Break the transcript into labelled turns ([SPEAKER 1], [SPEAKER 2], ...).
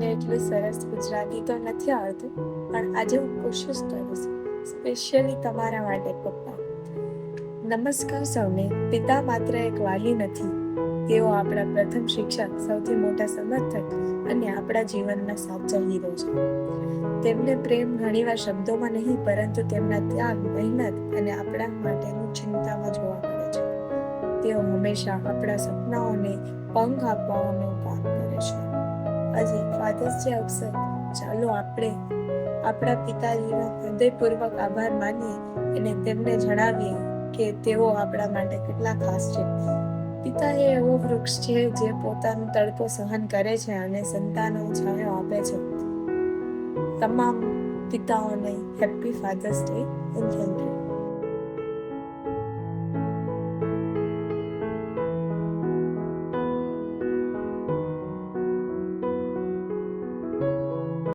[SPEAKER 1] મને એટલું સરસ ગુજરાતી તો નથી આવડતું, પણ આજે હું કોશિશ કરીશ, સ્પેશિયલી તમારા માટે પપ્પા. નમસ્કાર સૌને. પિતા માત્ર એક વાલી નથી, તેઓ આપણા પ્રથમ શિક્ષક, સૌથી મોટા સમર્થક અને આપણા જીવનના સાચા હીરો છે. તેમને પ્રેમ ઘણીવાર શબ્દોમાં નહીં, પરંતુ તેમના ત્યાગ, મહેનત અને આપણા માટેની ચિંતામાં જોવા મળે છે. તેઓ હંમેશા આપણા સપનાઓને પંખ આપવાનું કામ કરે છે. આજે ફાધર્સ ડે અવસર ચાલો આપણે આપણા પિતાજીનો હૃદયપૂર્વક આભાર માનીએ અને તેમને જણાવીએ કે તેઓ આપણા માટે કેટલા ખાસ છે. પિતા એ એવો વૃક્ષ છે જે પોતાનો તડકો સહન કરે છે અને સંતાનો છાંયો આપે છે. તમામ પિતાઓને happy father's day and thank you.